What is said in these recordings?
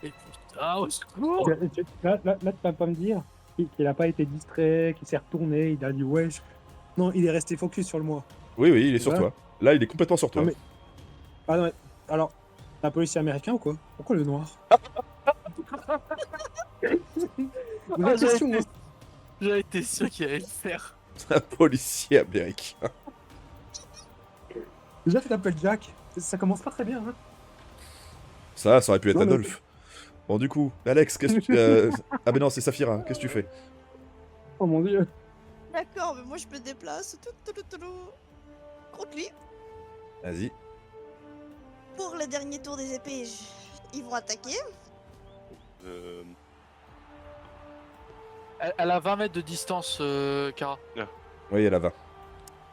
Et putain, au secours. Là, tu vas pas me dire qu'il a pas été distrait, qu'il s'est retourné, il a dit ouais. Non, il est resté focus sur le moi. Oui, oui, il est sur Là, toi. Là, il est complètement sur toi. non mais. Ah non, mais. Alors, un policier américain ou quoi? Pourquoi le noir? Vraie question, hein. J'avais été sûr qu'il allait le faire. Un policier américain. Déjà, tu t'appelles Jack. Ça commence pas très bien, hein. Ça aurait pu être Non, mais- Adolphe. Bon, du coup, Alex, qu'est-ce que tu... Ah, mais non, c'est Saphira. Qu'est-ce que tu fais? Oh mon dieu. D'accord, mais moi je me déplace. Contre lui. Vas-y. Pour le dernier tour des épées, ils vont attaquer. Elle a 20 mètres de distance, Kara. Oui, elle a 20.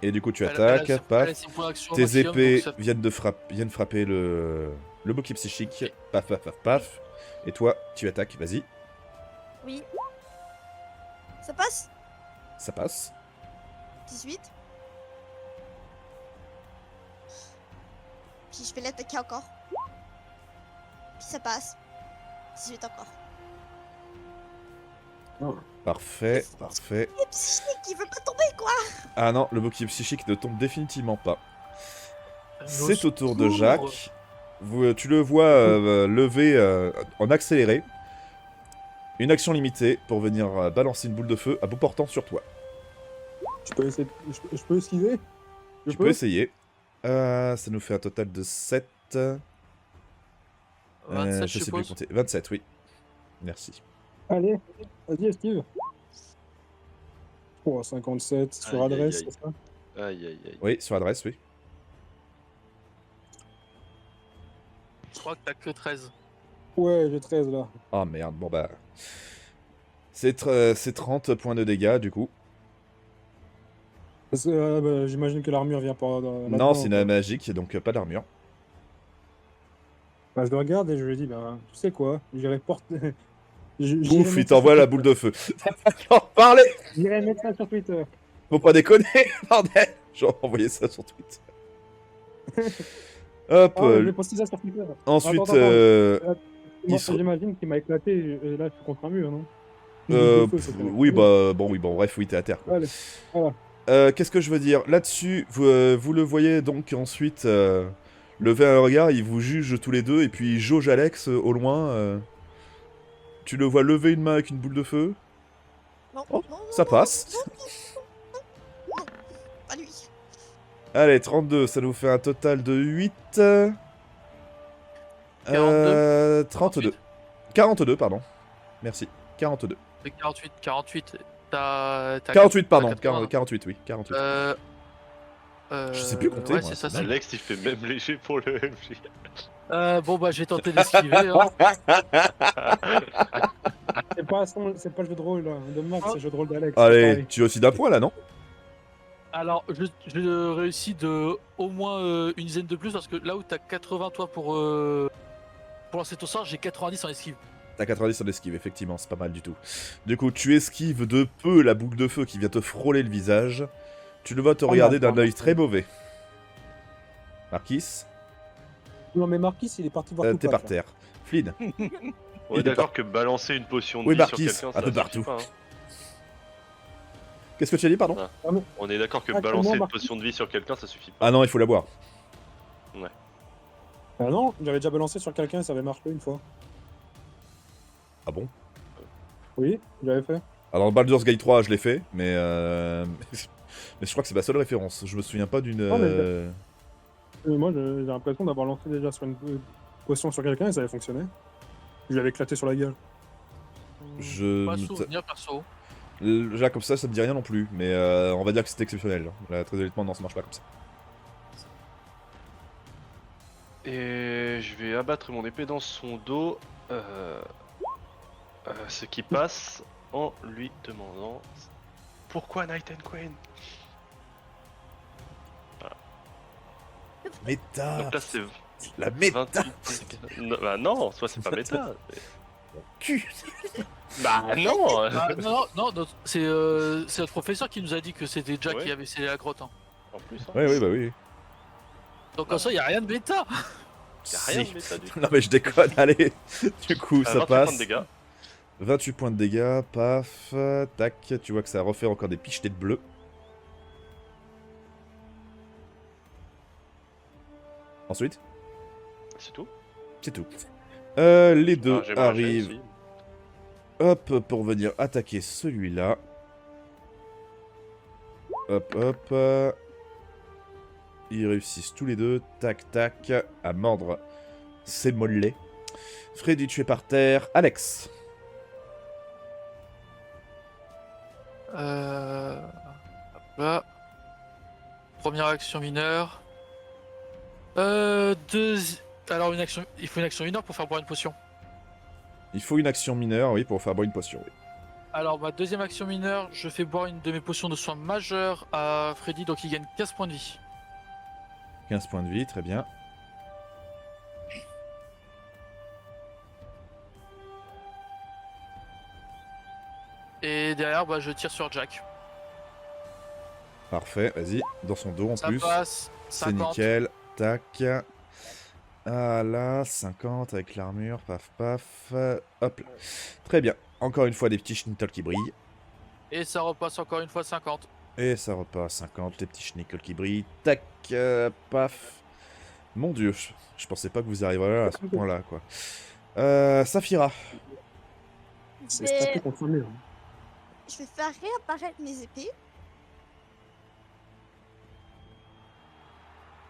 Et du coup, tu Elle attaques, a paf. ses points d'action au Tes maximum, épées donc ça- viennent frapper le bouclier psychique. Paf, paf, paf, paf. Et toi, tu attaques, vas-y. Oui. Ça passe. Ça passe. 18. Puis je vais l'attaquer encore. Puis ça passe. 18 encore. Parfait, parfait. Et psychique, il veut pas tomber quoi. Ah non, le bouclier psychique ne tombe définitivement pas. Au C'est au tour de secours. Jacques. Tu le vois lever en accéléré. Une action limitée pour venir balancer une boule de feu à bout portant sur toi. Je peux essayer. Je peux esquiver? Tu peux essayer. Ça nous fait un total de 7. 27, je sais plus suppose. compter. 27, oui. Merci. Allez, vas-y, esquive. Oh, 57 sur Aïe, adresse, aïe, aïe. c'est ça? Aïe aïe aïe. Oui, sur adresse, oui. Je crois que t'as que 13. Ouais, j'ai 13 là. Ah merde, bon bah. C'est 30 points de dégâts du coup. Parce que bah, j'imagine que l'armure vient pas Non, c'est une magique, donc pas d'armure. Bah, je le regarde et je lui dis, bah, tu sais quoi, j'irai porter. Ouf, il t'envoie la boule de feu. T'en parler. J'irai mettre ça sur Twitter. Faut pas déconner, bordel. Je vais envoyer ça sur Twitter. Hop. Ah, ouais, je vais poster ça sur Twitter. Ensuite, Attends, moi, il se- j'imagine qu'il m'a éclaté et là je suis contre un mur, non? oui, bah, bon, bref, oui, t'es à terre. Quoi. Allez, voilà. Qu'est-ce que je veux dire? Là-dessus, vous le voyez donc ensuite lever un regard, il vous juge tous les deux, et puis il jauge Alex au loin. Tu le vois lever une main avec une boule de feu. Non, Oh, non, ça non, passe. non, pas lui. Allez, 32, ça nous fait un total de 8. 32. 42, pardon. Merci. 42. C'est 48. T'as 48, pardon. 80. 48, oui. 48. Je sais plus compter, Ouais, moi, c'est ça. c'est c'est- Alex il fait même léger pour le MJ. Bon, bah, je vais tenter d'esquiver. Hein. C'est pas le jeu de rôle là, de Max, c'est le jeu de rôle d'Alex. Allez, tu es aussi d'un point là, non? Alors, je réussis de au moins une dizaine de plus parce que là où t'as 80 toi pour lancer ton sort, j'ai 90 en esquive. T'as 90 en esquive, effectivement, c'est pas mal du tout. Du coup, tu esquives de peu la boule de feu qui vient te frôler le visage. Tu le vois te regarder d'un œil très mauvais. Marquis, Non mais Marquis il est parti voir tout t'es par terre. Flynn, On Il est est d'accord que balancer une potion de Oui, vie sur Marquis, quelqu'un, un ça peu suffit partout. pas, qu'est-ce que tu as dit, pardon? On est d'accord que Actuellement, balancer une Marquis- potion de vie sur quelqu'un, ça suffit pas. Ah non, il faut la boire. Ah non, j'avais déjà balancé sur quelqu'un et ça avait marché une fois. Ah bon? Oui, j'avais fait. Alors, dans Baldur's Gate 3, je l'ai fait, mais mais je crois que c'est ma seule référence. Je me souviens pas d'une... Non, mais moi j'ai l'impression d'avoir lancé déjà sur une potion sur quelqu'un et ça avait fonctionné. Je lui avais éclaté sur la gueule. Je... Pas souvenir perso. Là, comme ça me dit rien non plus, mais on va dire que c'est exceptionnel. Là, très honnêtement, non, ça marche pas comme ça. Et je vais abattre mon épée dans son dos, ce qui passe en lui demandant pourquoi Night and Queen. Méta. Donc là c'est La méta. 28. Non, bah non, soit c'est pas méta. Cul. Bah non. Ah, non, c'est notre professeur qui nous a dit que c'était Jack Ouais. qui avait scellé la grotte. Hein. En plus. Hein. Oui, bah oui. Donc comme ça, y a rien de méta. Y'a rien Si. de méta du tout. Non mais je déconne, allez. Du coup, ça 28 passe. points de dégâts. 28 points de dégâts, paf, tac, tu vois que ça refait encore des pichetés de bleu. Ensuite, C'est tout. c'est tout. Les deux Ah, j'ai mangé arrivent, aussi. hop, pour venir attaquer celui-là. Hop, hop. Ils réussissent tous les deux, tac, tac, à mordre ses mollets. Freddy, tu es par terre. Alex. Hop là. Première action mineure. Alors une action. Il faut une action mineure pour faire boire une potion. Il faut une action mineure, oui, pour faire boire une potion, oui. Alors ma deuxième action mineure, je fais boire une de mes potions de soins majeures à Freddy, donc il gagne 15 points de vie. 15 points de vie, très bien. Et derrière, bah, je tire sur Jack. Parfait, vas-y, dans son dos en Ça plus. passe. C'est 50. nickel, tac. Ah là, 50 avec l'armure, paf paf. Hop là. Très bien, encore une fois des petits schnittels qui brillent. Et ça repasse encore une fois 50. Et ça repart à 50, les petits schnittels qui brillent. Tac, paf. Mon dieu, je pensais pas que vous arriveriez à ce point-là, quoi. Saphira. C'est Mais- stacké contre un mur. Je vais faire réapparaître mes épées.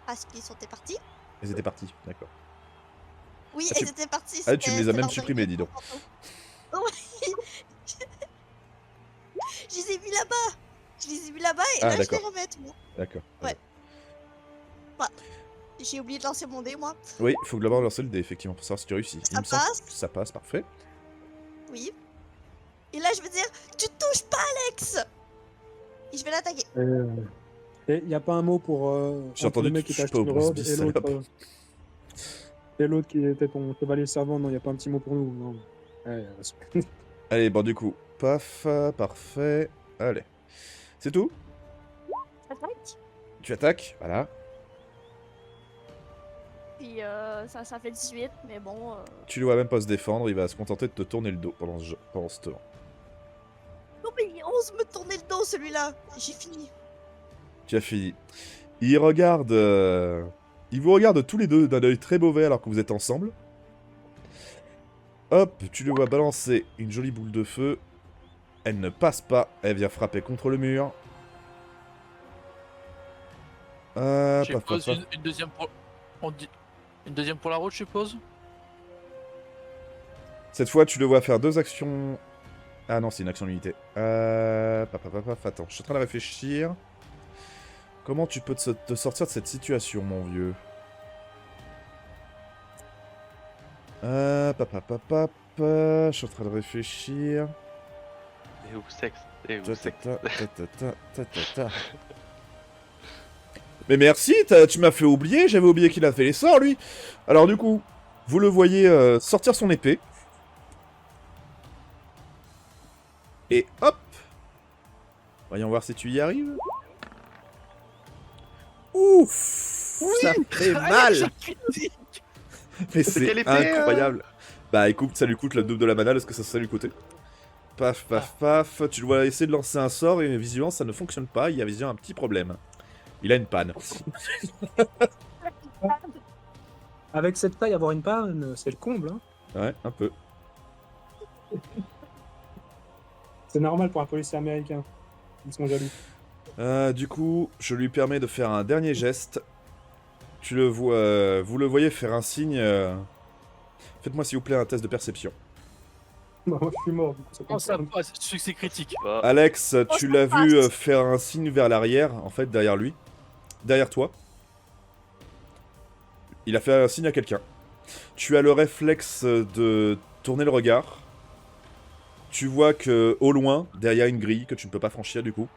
Parce qu'ils sont partis. Ils étaient partis, d'accord. Oui, Ah, tu- elles étaient parties. Ah, tu me les as c'était même leur supprimés, dernier dis donc. moment. Oui. Je les ai vus là-bas. Je les ai vus là-bas et Ah, là je les d'accord. remets. Moi. D'accord. Ouais. J'ai oublié de lancer mon dé, moi. Oui, il faut d'abord lancer le dé, effectivement, pour savoir si tu réussis. Ça Il me semble passe. que ça passe, parfait. Oui. Et là, je veux dire, tu touches pas, Alex. Et je vais l'attaquer. Et y a pas un mot pour J'ai entre entendu le mec tu qui t'a touches pas acheté au une robe brisbis, et l'autre salope. et l'autre qui était ton chevalier servant. Non, y a pas un petit mot pour nous. Non. Ouais, Allez, bon, du coup, paf, parfait. Allez. C'est tout? Attaque. Tu attaques, voilà. Puis ça fait 18, mais bon. Tu le vois même pas se défendre, il va se contenter de te tourner le dos pendant ce tour. Non, mais il ose me tourner le dos, celui-là. J'ai fini. Tu as fini. Il regarde... Il vous regarde tous les deux d'un œil très mauvais alors que vous êtes ensemble. Hop, tu le vois balancer une jolie boule de feu. Elle ne passe pas, elle vient frapper contre le mur. Je Paf, paf, suppose paf. une deuxième pour... Une deuxième pour la route, je suppose. Cette fois, tu le vois faire deux actions... Ah non, c'est une action limitée. Attends, je suis en train de réfléchir. Comment tu peux te sortir de cette situation, mon vieux? Je suis en train de réfléchir. Et où sexe? Et où sexe? Mais merci, tu m'as fait oublier, j'avais oublié qu'il a fait les sorts, lui. Alors du coup, vous le voyez sortir son épée. Et hop. Voyons voir si tu y arrives. Ouf, ça fait mal. Mais c'est quelle épée, incroyable. Bah écoute, ça lui coûte le double de la mana, est-ce que ça lui coûtait? Paf, paf, paf. Tu dois essayer de lancer un sort et visiblement ça ne fonctionne pas. Il y a visiblement un petit problème. Il a une panne. avec cette taille, avoir une panne, c'est le comble. Hein. Ouais, un peu. C'est normal pour un policier américain. Ils sont jaloux. Du coup, je lui permets de faire un dernier geste. Tu le vois, vous le voyez faire un signe. Faites-moi s'il vous plaît un test de perception. Bah, moi, je suis mort, du coup, ça Oh, compte ça pas. passe, succès critique. Bah, Alex, tu ça l'as vu passe. faire un signe vers l'arrière, en fait, derrière lui. Derrière toi. Il a fait un signe à quelqu'un. Tu as le réflexe de tourner le regard. Tu vois que au loin, derrière une grille que tu ne peux pas franchir du coup,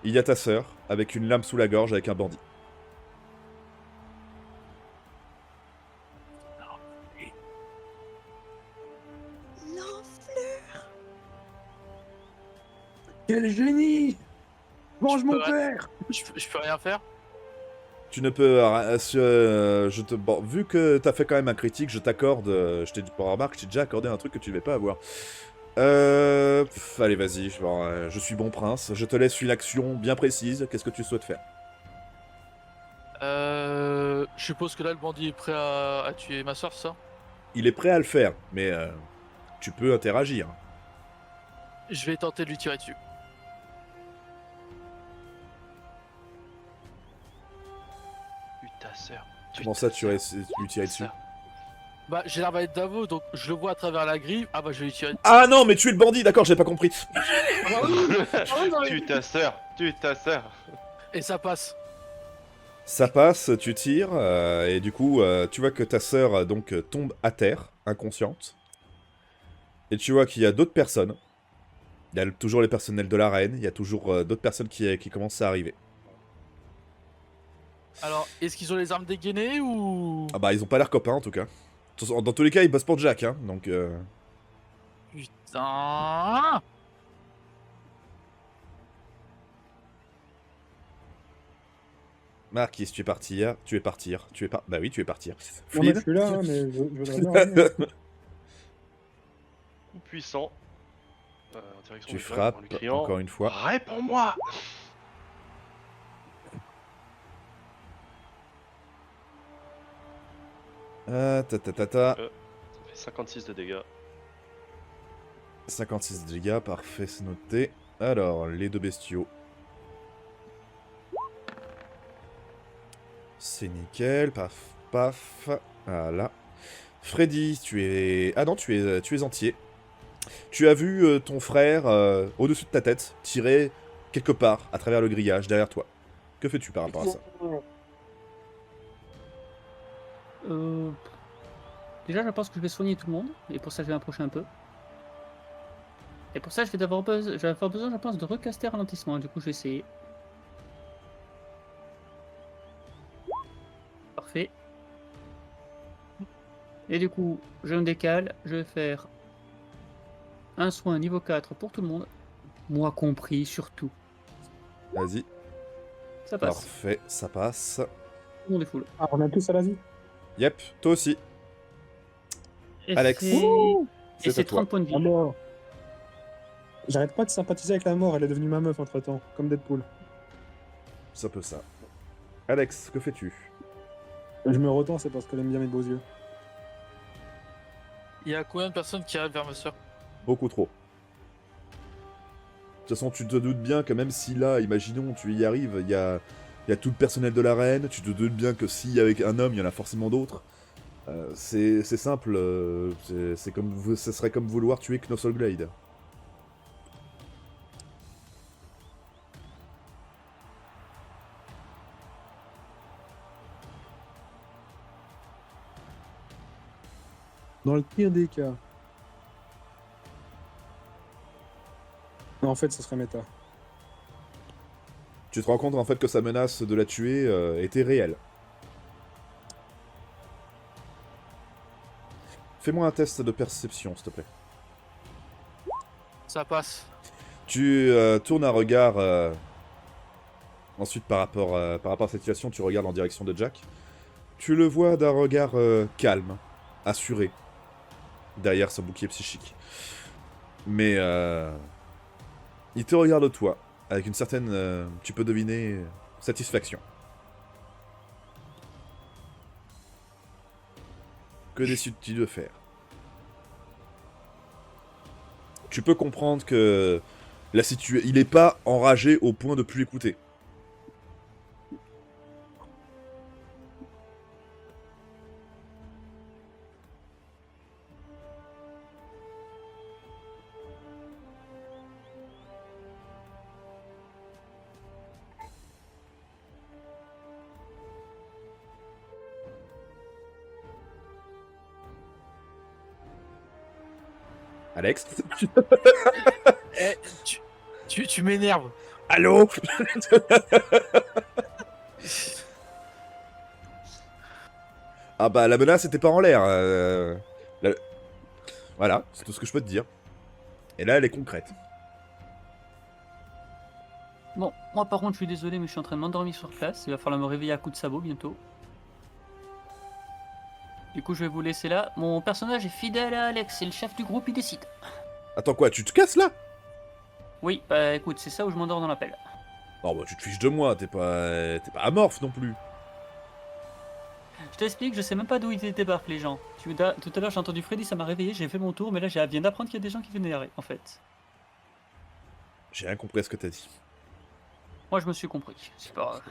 il y a ta sœur avec une lame sous la gorge avec un bandit. L'enflure. Quel génie! Mange Je mon peux- père! Je peux rien faire. Tu ne peux... bon, vu que t'as fait quand même un critique, je t'accorde... je t'ai pour remarque, je t'ai déjà accordé un truc que tu ne vais pas avoir. Allez, vas-y, je suis bon prince. Je te laisse une action bien précise. Qu'est-ce que tu souhaites faire? Je suppose que là, le bandit est prêt à tuer ma soeur, ça? Il est prêt à le faire, mais tu peux interagir. Je vais tenter de lui tirer dessus. Tue ta sœur. Comment ça, tu lui tirer dessus? Bah, j'ai l'arbalète d'Avo, donc je le vois à travers la grille. Ah bah, je vais lui tirer dessus. Ah non, mais tu es le bandit, d'accord, j'ai pas compris. Tue ta sœur. Tue ta sœur. Et ça passe. Ça passe, tu tires, et du coup, tu vois que ta sœur donc tombe à terre, inconsciente. Et tu vois qu'il y a d'autres personnes. Il y a toujours les personnels de l'arène, il y a toujours d'autres personnes qui commencent à arriver. Alors, est-ce qu'ils ont les armes dégainées ou... Ah bah, ils ont pas l'air copains en tout cas. Dans tous les cas, ils bossent pour Jack, hein, donc... Putain. Marquis, tu es partir, tu es partir, tu es par... Bah oui, tu es partir. Non, mais je Flynn, suis là, hein, mais je voudrais bien revenir. Coup puissant. En direction tu de Jack, frappes en lui criant, encore une fois. réponds-moi. Ta. Ça fait 56 de dégâts. 56 dégâts, parfait, c'est noté. Alors, les deux bestiaux. C'est nickel, paf, paf. Voilà. Freddy, tu es... Ah non, tu es entier. Tu as vu ton frère au-dessus de ta tête, tirer quelque part à travers le grillage derrière toi. Que fais-tu par rapport à ça? Déjà, je pense que je vais soigner tout le monde, et pour ça, je vais m'approcher un peu. Et pour ça, je vais avoir besoin, je pense, de recaster ralentissement. Du coup, je vais essayer. Parfait. Et du coup, je me décale. Je vais faire un soin niveau 4 pour tout le monde. Moi compris, surtout. Vas-y. Ça passe. Parfait, ça passe. Tout le monde est full. Ah, on a tous à la vie. Yep, toi aussi. Et Alex. c'est- C'est Et à c'est toi. 30 points de vie. La mort. J'arrête pas de sympathiser avec la mort, elle est devenue ma meuf entre temps, comme Deadpool. C'est un peu ça. Alex, que fais-tu? Je me retends, c'est parce qu'elle aime bien mes beaux yeux. Il y a combien de personnes qui arrivent vers ma soeur? Beaucoup trop. De toute façon, tu te doutes bien que même si là, imaginons, tu y arrives, il y a tout le personnel de l'arène, tu te doutes bien que si avec un homme, il y en a forcément d'autres. C'est simple, c'est comme, ce serait comme vouloir tuer Knossolglade. Dans le pire des cas. Non, en fait, ce serait méta. Tu te rends compte en fait que sa menace de la tuer était réelle. Fais-moi un test de perception, s'il te plaît. Ça passe. Tu tournes un regard. Ensuite, par rapport à cette situation, tu regardes en direction de Jack. Tu le vois d'un regard calme, assuré, derrière son bouclier psychique. Mais il te regarde toi, avec une certaine, tu peux deviner, satisfaction. Que décides-tu de faire? Tu peux comprendre que il est pas enragé au point de plus écouter. Alex? Eh, tu m'énerves. Allô? Ah bah la menace était pas en l'air. Voilà, c'est tout ce que je peux te dire. Et là elle est concrète. Bon, moi par contre, je suis désolé, mais je suis en train de m'endormir sur place. Il va falloir me réveiller à coups de sabot bientôt. Du coup, je vais vous laisser là. Mon personnage est fidèle à Alex, c'est le chef du groupe, il décide. Attends quoi, tu te casses là? Oui, bah écoute, c'est ça où je m'endors dans l'appel. Non, bah tu te fiches de moi, t'es pas amorphe non plus. Je t'explique, je sais même pas d'où ils débarquent les gens. Tout à l'heure, j'ai entendu Freddy, ça m'a réveillé, j'ai fait mon tour, mais là, je viens d'apprendre qu'il y a des gens qui venaient en fait. J'ai rien compris à ce que t'as dit. Moi, je me suis compris, c'est pas grave.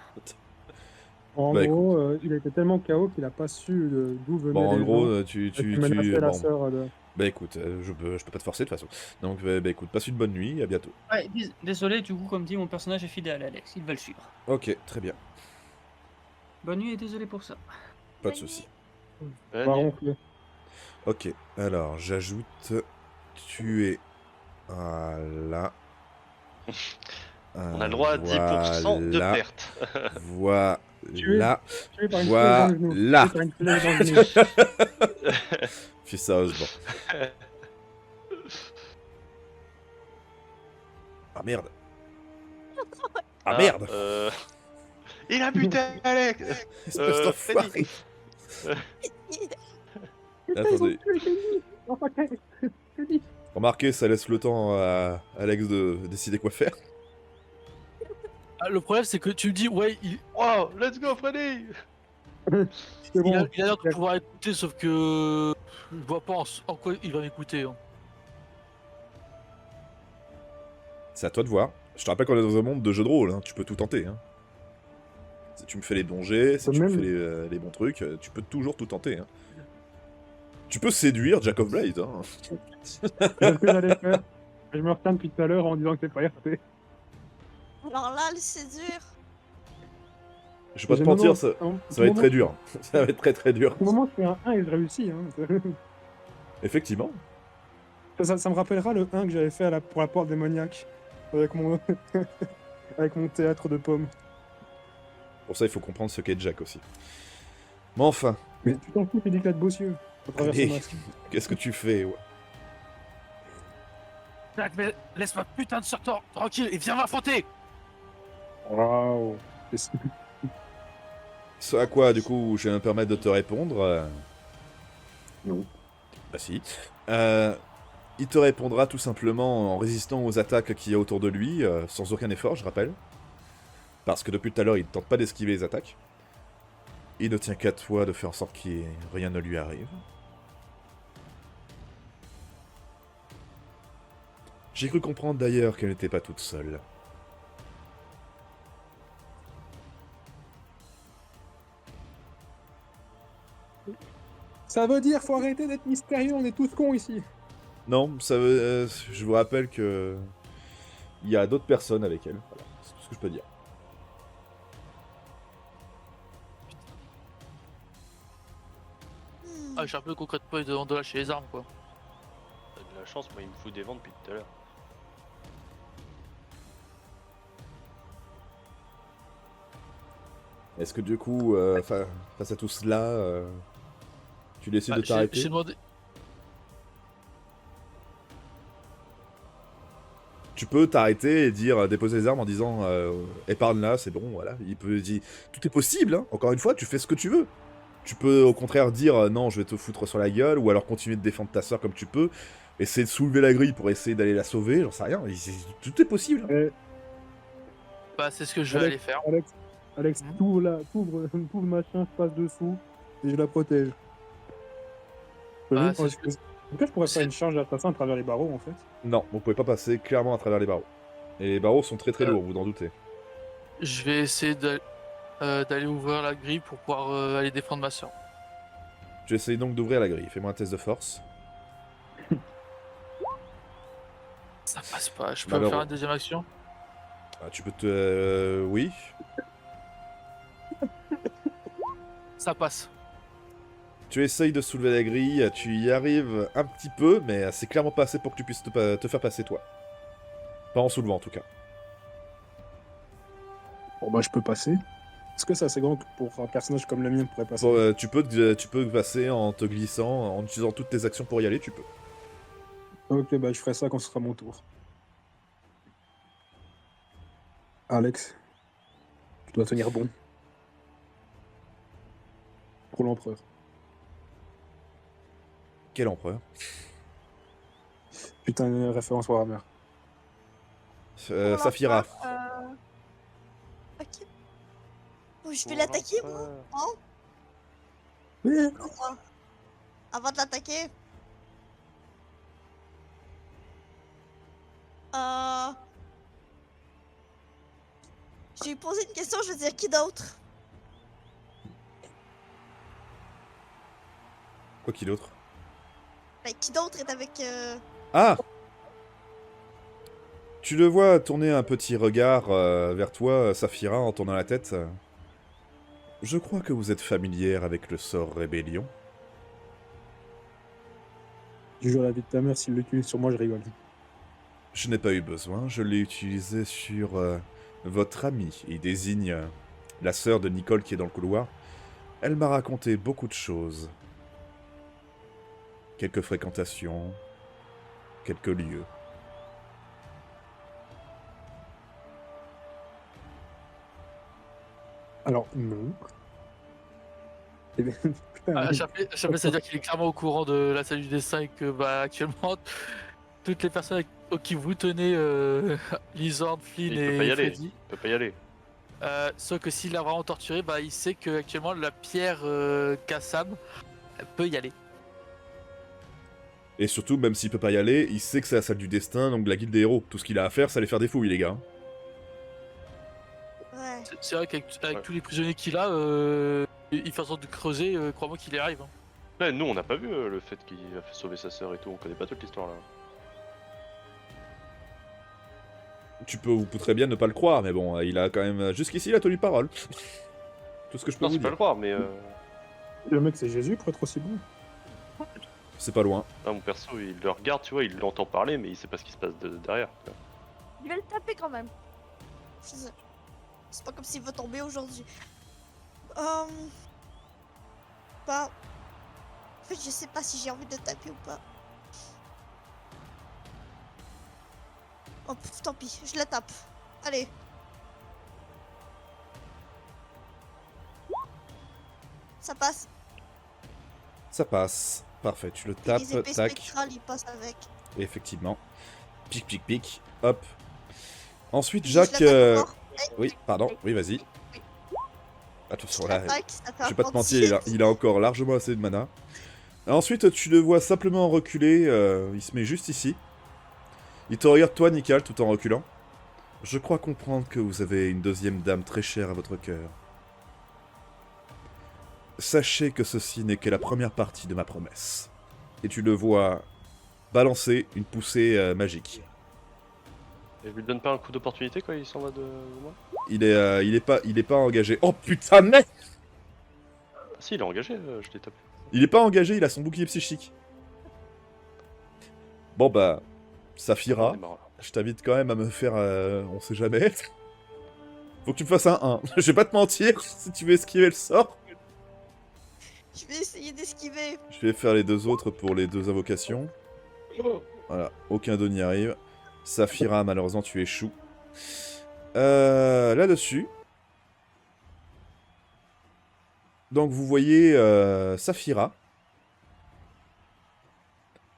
En Bah, gros, il a été tellement KO qu'il a pas su d'où venaient Bon, en les gros, gens. tu Il menaçait la bon. sœur de... Bah écoute, je peux pas te forcer de toute façon. Donc, bah écoute, passe une bonne nuit, à bientôt. Ouais, désolé, du coup, comme dit, mon personnage est fidèle à Alex, il va le suivre. Ok, très bien, Bonne nuit et désolé pour ça. pas de Bonne soucis. Bonne va nuit. ronfler. Ok, alors j'ajoute, tu es là. On a le droit à 10% de Voilà. perte. Voilà. Tué par une flèche dans le genou. Voilà. Tué par une flèche dans le genou. Fais sérieusement. Ah merde. Ah merde. Il a buté Alex. Espèce d'enfoiré. Putain, Attendez. ils ont tué Kenny. Enfin, Kenny. Remarquez, ça laisse le temps à Alex de décider quoi faire. Ah, le problème, c'est que tu me dis, ouais, Wow, let's go Freddy. C'est bon. il a l'air de pouvoir écouter, sauf que je vois pas en quoi il va m'écouter. Hein. C'est à toi de voir. Je te rappelle qu'on est dans un monde de jeux de rôle, hein. Tu peux tout tenter. Hein. Si tu me fais les bons jets, si tu me Même- fais les bons trucs, tu peux toujours tout tenter. Hein. Tu peux séduire Jack of Blades. Hein. C'est ce que j'allais faire. Je me retiens depuis tout à l'heure en disant que c'est pas RP. Alors là, c'est dur. Je vais pas te J'ai mentir, moment- ça à un va être moment- très dur. Ça va être très très dur. Au moment où je fais un 1 et je réussis. Hein. Effectivement. Ça me rappellera le 1 que j'avais fait pour la porte démoniaque. Avec mon... avec mon théâtre de pommes. Pour ça, il faut comprendre ce qu'est Jack aussi. Mais enfin, Mais tu t'en fous, c'est d'éclat de Bossieux. À travers Allez. son masque. qu'est-ce que tu fais ouais. Jack, mais laisse ma putain de sœur tranquille et viens m'affronter. Waouh. Ce à quoi, du coup, je vais me permettre de te répondre. Non. Bah si. Il te répondra tout simplement en résistant aux attaques qu'il y a autour de lui, sans aucun effort, je rappelle. Parce que depuis tout à l'heure, il ne tente pas d'esquiver les attaques. Il ne tient qu'à toi de faire en sorte que rien ne lui arrive. J'ai cru comprendre d'ailleurs qu'elle n'était pas toute seule. Ça veut dire faut arrêter d'être mystérieux, on est tous cons ici. Non, je vous rappelle que il y a d'autres personnes avec elle. Voilà, c'est tout ce que je peux dire. Hmm. Ah, j'ai un peu concrètement pas de lâcher les armes, quoi. T'as de la chance, moi il me fout des vents depuis tout à l'heure. Est-ce que du coup, face à tout cela, tu décides de J'ai t'arrêter? demandé. Tu peux t'arrêter et dire, déposer les armes en disant épargne-la, c'est bon, voilà. Il peut dire tout est possible, hein. Encore une fois, tu fais ce que tu veux. Tu peux au contraire dire non, je vais te foutre sur la gueule, ou alors continuer de défendre ta soeur comme tu peux, essayer de soulever la grille pour essayer d'aller la sauver, j'en sais rien. Tout est possible. Hein. Bah, c'est ce que je vais Alex. aller faire. Alex, Mhm. t'ouvres le machin, je passe dessous et je la protège. Ah, c'est ce que- En tout cas, je pourrais faire une charge d'assassin à travers les barreaux en fait. Non, vous pouvez pas passer clairement à travers les barreaux. Et les barreaux sont très très lourds, vous en doutez. Je vais essayer d'aller ouvrir la grille pour pouvoir aller défendre ma soeur. J'essaye donc d'ouvrir la grille. Fais-moi un test de force. Ça passe pas. Je peux Malheureux. faire une deuxième action. Ah, tu peux te... oui. Ça passe. Tu essayes de soulever la grille, tu y arrives un petit peu, mais c'est clairement pas assez pour que tu puisses te faire passer toi. Pas en soulevant en tout cas. Bon bah je peux passer. Est-ce que c'est assez grand pour un personnage comme le mien pourrait passer? Bon, tu peux passer en te glissant, en utilisant toutes tes actions pour y aller, tu peux. Ok, bah je ferai ça quand ce sera mon tour. Alex, tu dois tenir bon. Pour l'empereur. Quel empereur? Putain, une référence Warhammer. Saphira. Ok. Oh, je vais l'attaquer, moi. Oui. Pourquoi? Avant de l'attaquer. Je vais lui poser une question, je veux dire qui d'autre? Quoi qu'il d'autre? Ben, qui d'autre est avec... Ah! Tu le vois tourner un petit regard vers toi, Saphira, en tournant la tête. Je crois que vous êtes familière avec le sort rébellion. Je jure la vie de ta mère, s'il l'utilise sur moi, je rigole. Je n'ai pas eu besoin, je l'ai utilisé sur votre amie. Il désigne la sœur de Nicole qui est dans le couloir. Elle m'a raconté beaucoup de choses. Quelques fréquentations, quelques lieux. Alors, non. Eh bien, putain, Ah, Chappé, c'est-à-dire qu'il est clairement au courant de la salle du dessin et que bah, actuellement, toutes les personnes avec qui vous tenez, Lizard, Flynn Il peut pas y et aller. Freddy, Il peut pas y aller. sauf que s'il l'a vraiment torturé, bah, il sait que actuellement la pierre Kassam elle peut y aller. Et surtout, même s'il peut pas y aller, il sait que c'est la salle du destin, donc la guilde des héros. Tout ce qu'il a à faire, c'est aller faire des fouilles, les gars. Ouais. C'est vrai qu'avec Ouais. tous les prisonniers qu'il a, il fait en sorte de creuser, crois-moi qu'il y arrive. Hein. Ouais, nous, on n'a pas vu le fait qu'il a fait sauver sa sœur et tout. On connaît pas toute l'histoire là. Tu peux ou très bien ne pas le croire, mais bon, il a quand même... Jusqu'ici, il a tenu parole. Tout ce que je peux Non, vous c'est pas dire. le croire, mais le mec, c'est Jésus pour être aussi bon. C'est pas loin. mon perso, il le regarde, tu vois, il l'entend parler, mais il sait pas ce qui se passe derrière. Tu vois. Il va le taper quand même. C'est pas comme s'il va tomber aujourd'hui. Bah... En fait, je sais pas si j'ai envie de le taper ou pas. Oh, tant pis, je la tape. Allez. Ça passe. Ça passe. Parfait, tu le Et tapes, les épées tac. spectrales, ils passent avec. Effectivement. Pic, pic, pic. Hop. Ensuite, Je Jacques... l'attaque encore. Oui, pardon. Oui, vas-y. Attention, Je là, l'attaque, ça fait je un vais pas te point de mentir, suite. il a encore largement assez de mana. Ensuite, tu le vois simplement reculer. Il se met juste ici. Il te regarde, toi, Nickel, tout en reculant. Je crois comprendre que vous avez une deuxième dame très chère à votre cœur. Sachez que ceci n'est que la première partie de ma promesse. Et tu le vois balancer une poussée magique. Et je lui donne pas un coup d'opportunité quand il s'en va de moi? Il est pas engagé. Oh putain, mec! Ah, si, il est engagé, je l'ai tapé. Il est pas engagé, il a son bouclier psychique. Bon bah, Saphira, On est marrant. je t'invite quand même à me faire... on sait jamais. Faut que tu me fasses un 1. Je vais pas te mentir, si tu veux esquiver le sort. Je vais essayer d'esquiver. Je vais faire les deux autres pour les deux invocations. Voilà, aucun d'eux n'y arrive. Saphira, malheureusement, tu échoues. Là-dessus. Donc vous voyez Saphira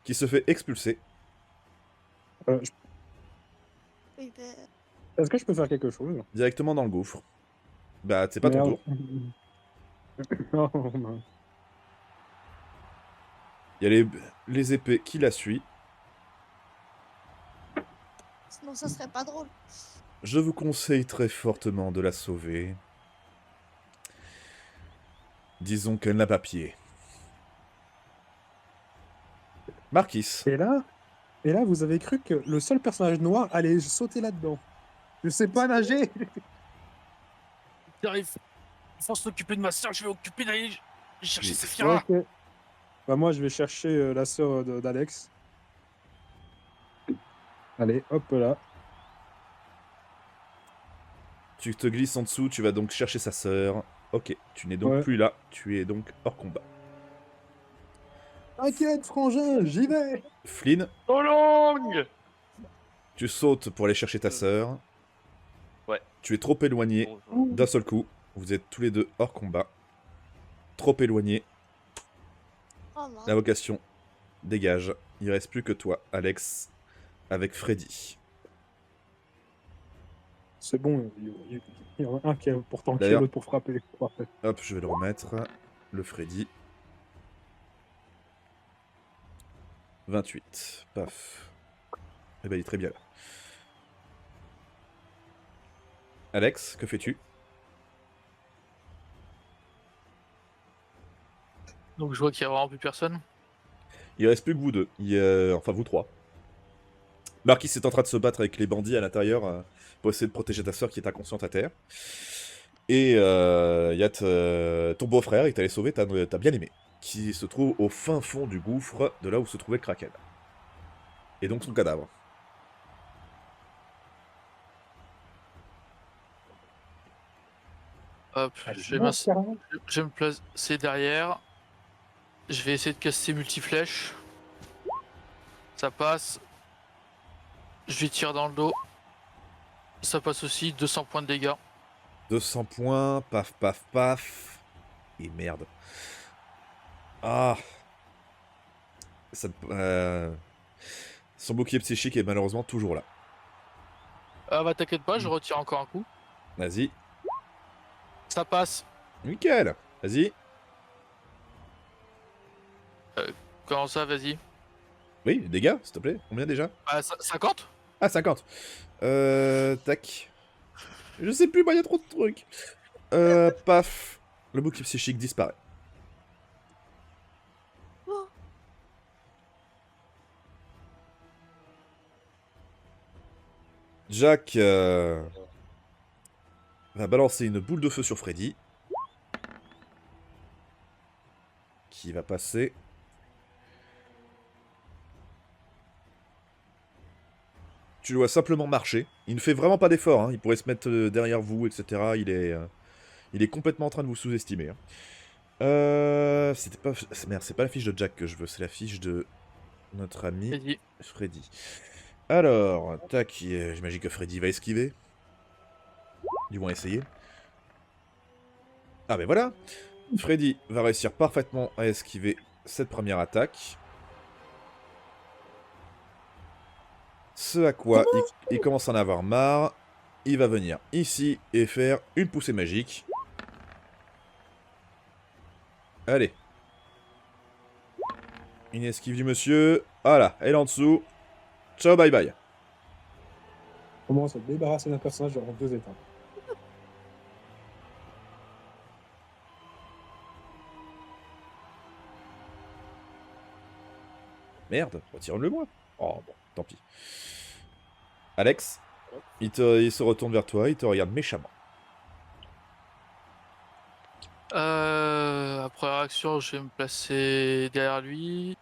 qui se fait expulser. Oui, ben... Est-ce que je peux faire quelque chose? Directement dans le gouffre. Bah, c'est pas ton Merde. tour. Oh, mince. Il y a les épées qui la suivent. Sinon, ça serait pas drôle. Je vous conseille très fortement de la sauver. Disons qu'elle n'a pas pied. Marquis. Et là, vous avez cru que le seul personnage noir allait sauter là-dedans. Je sais pas nager. J'arrive. Faut s'occuper de ma soeur, je vais occuper d'aller chercher Saphira. Ok. Bah moi, je vais chercher la sœur d'Alex. Allez, hop là. Tu te glisses en dessous, tu vas donc chercher sa sœur. Ok, tu n'es donc Ouais. plus là, tu es donc hors combat. T'inquiète, frangin, j'y vais. Flynn, Oh longue! tu sautes pour aller chercher ta sœur. Ouais. Tu es trop éloigné Bon, d'un seul coup. Vous êtes tous les deux hors combat. Trop éloigné. Oh non. L'invocation dégage. Il reste plus que toi, Alex, avec Freddy. C'est bon, il y en a un qui est pour tanker, D'ailleurs- l'autre pour frapper. Parfait. Hop, je vais le remettre. Le Freddy. 28. Paf. Eh ben, il est très bien là. Alex, que fais-tu? Donc je vois qu'il y a vraiment plus personne. Il reste plus que vous deux. Enfin, vous trois. Marquis est en train de se battre avec les bandits à l'intérieur pour essayer de protéger ta soeur qui est inconsciente à terre. Et il y a ton beau-frère, il t'allait sauver, t'as bien aimé, qui se trouve au fin fond du gouffre de là où se trouvait le Kraken. Et donc son cadavre. Hop, je vais me placer derrière. Je vais essayer de casser multiflèche. Ça passe. Je lui tire dans le dos. Ça passe aussi, 200 points de dégâts. 200 points, paf, paf, paf. Et merde. Ah. Ça, son bouclier psychique est malheureusement toujours là. Ah bah t'inquiète pas, je retire encore un coup. Vas-y. Ça passe. Nickel. Vas-y. Comment ça, vas-y. Oui, dégâts, s'il te plaît. Combien déjà? Ah, 50. Ah, 50. Tac. Je sais plus, il y a trop de trucs. Paf. Le bouclier psychique disparaît. Oh. Jack va balancer une boule de feu sur Freddy. Qui va passer. Tu le vois simplement marcher. Il ne fait vraiment pas d'effort. Hein. Il pourrait se mettre derrière vous, etc. Il est complètement en train de vous sous-estimer. Hein. C'était pas... Merde, c'est pas la fiche de Jack que je veux. C'est la fiche de notre ami Vas-y. Freddy. Alors, tac. J'imagine que Freddy va esquiver. Ils vont essayer. Ah, ben voilà. Freddy va réussir parfaitement à esquiver cette première attaque. Ce à quoi il commence à en avoir marre. Il va venir ici et faire une poussée magique. Allez. Une esquive du monsieur. Voilà, elle est en dessous. Ciao, bye bye. Comment se débarrasser d'un personnage en 2 étapes. Merde, retire-le moi. Oh bon, tant pis. Alex, il se retourne vers toi, il te regarde méchamment. Première action, je vais me placer derrière lui.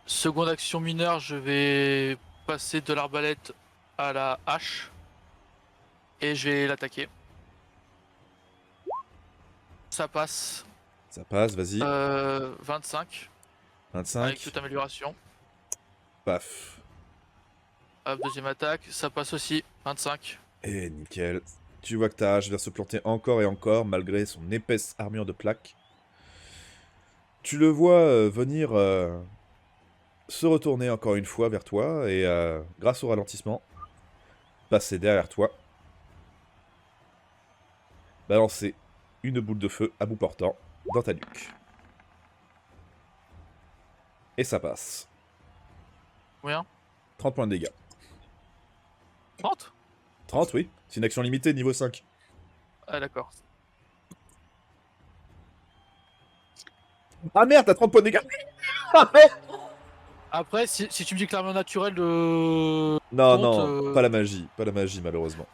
Seconde action mineure, je vais passer de l'arbalète à la hache. Et je vais l'attaquer. Ça passe. Ça passe, vas-y. 25. 25. Avec toute amélioration. Paf. Hop, deuxième attaque, ça passe aussi. 25. Et nickel. Tu vois que ta hache vient se planter encore et encore, malgré son épaisse armure de plaques. Tu le vois venir se retourner encore une fois vers toi, et grâce au ralentissement, passer derrière toi, balancer une boule de feu à bout portant dans ta nuque. Et ça passe. Combien 30 points de dégâts. 30. 30, oui. C'est une action limitée, niveau 5. Ah d'accord. Ah merde, t'as 30 points de dégâts. Après, si tu me dis que l'armure naturelle Non, compte, non, pas la magie, malheureusement.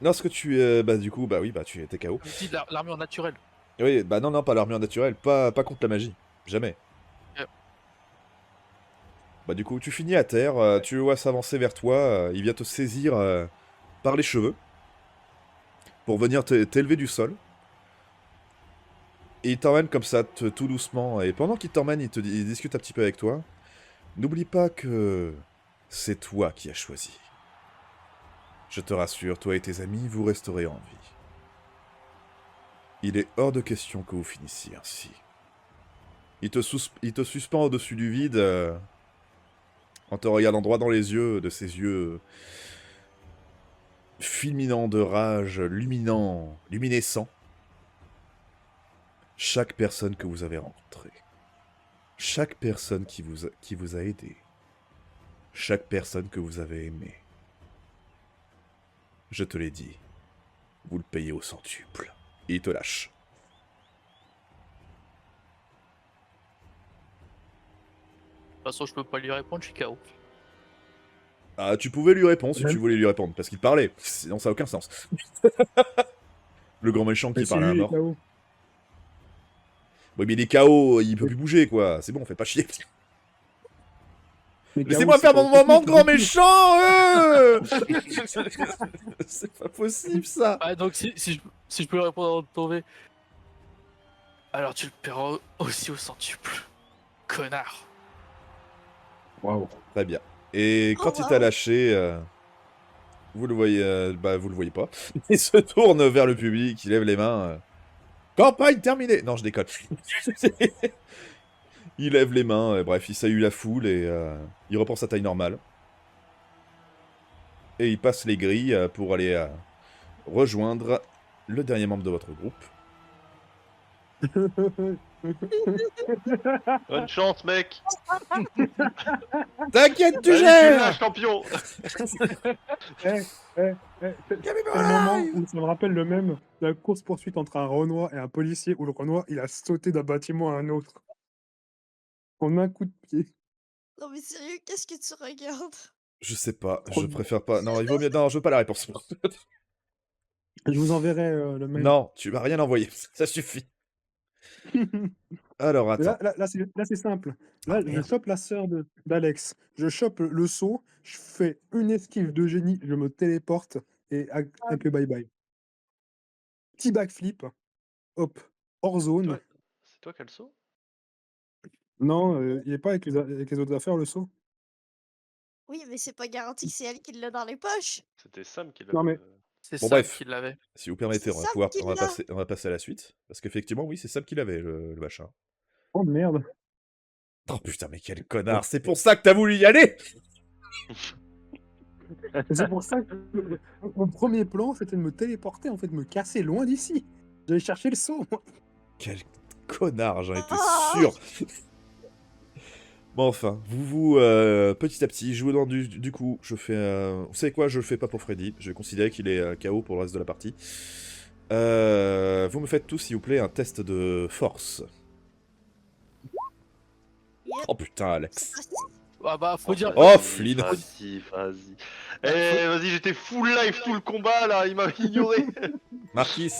Lorsque tu bah du coup, bah oui, bah tu étais KO. je dis l'armure naturelle. Oui, bah non, pas l'armure naturelle, pas contre la magie. Jamais. Ok. Bah du coup, tu finis à terre, tu le vois s'avancer vers toi, il vient te saisir par les cheveux pour venir t'élever du sol. Et il t'emmène comme ça, tout doucement, et pendant qu'il t'emmène, il discute un petit peu avec toi. N'oublie pas que c'est toi qui as choisi. Je te rassure, toi et tes amis, vous resterez en vie. Il est hors de question que vous finissiez ainsi. Il te suspend au-dessus du vide en te regardant droit dans les yeux, de ses yeux fulminants de rage, luminescents. Chaque personne que vous avez rencontrée, chaque personne qui vous a aidé, chaque personne que vous avez aimée, je te l'ai dit, vous le payez au centuple. Et il te lâche. De toute façon, je peux pas lui répondre, je suis KO. Ah, tu pouvais lui répondre si Même- tu voulais lui répondre, parce qu'il parlait. Sinon, ça n'a aucun sens. Le grand méchant qui Mais si parlait à lui, il est mort. KO. Oui, mais il est KO, il peut plus bouger, quoi. C'est bon, fais pas chier. Mais KO, Laissez-moi c'est faire pas mon moment de technique, grand du tout. méchant C'est pas possible, ça. Ah, donc si je peux répondre avant de tomber. Alors tu le paieras aussi au centuple. Connard. Waouh. Très bien. Et quand il t'a wow. lâché, vous le voyez, vous le voyez pas. Il se tourne vers le public, il lève les mains. Campagne terminée. Non, je déconne. Il lève les mains, bref, il salue la foule et il reprend sa taille normale. Et il passe les grilles pour aller rejoindre le dernier membre de votre groupe. Bonne chance, mec. T'inquiète, tu Allez, tu gères l'as, champion. C'est le moment où ça me rappelle le même de la course-poursuite entre un Renoir et un policier où le Renoir il a sauté d'un bâtiment à un autre. En un coup de pied. Non mais sérieux, qu'est-ce que tu regardes? Je sais pas, Trop je bien. préfère pas. Non, il vaut mieux. Non, je veux pas la réponse. Je vous enverrai le mail. Non, tu vas rien envoyer, ça suffit. Alors, Mais attends. là, c'est simple. Là, Ah, je merde. chope la sœur d'Alex. Je chope le seau, je fais une esquive de génie, je me téléporte et avec le bye-bye. Petit backflip, hop, hors zone. C'est toi qui as le saut? Non, il est pas avec les autres affaires, le seau. Oui, mais c'est pas garanti que c'est elle qui l'a dans les poches. C'était Sam qui Non, l'avait. mais- C'est Bon, Sam bref. qui l'avait. Si vous permettez, C'est Sam qui l'a. on va passer à la suite. Parce qu'effectivement, oui, c'est Sam qui l'avait, le machin. Oh merde. Oh putain, mais quel connard, c'est pour ça que t'as voulu y aller. Et c'est pour ça que mon premier plan, c'était de me téléporter, en fait, de me casser loin d'ici. J'allais chercher le seau, moi. Quel connard, j'en étais Ah sûr. Bon, enfin, petit à petit, je vous du coup, je fais... Vous savez quoi, je le fais pas pour Freddy. Je vais considérer qu'il est KO pour le reste de la partie. Vous me faites tous, s'il vous plaît, un test de force. Yep. Oh putain, C'est Alex. pas- Ah bah faut dire. Oh, Flynn. Vas-y. Eh, vas-y, j'étais full life tout le combat là, il m'a ignoré. Marquis,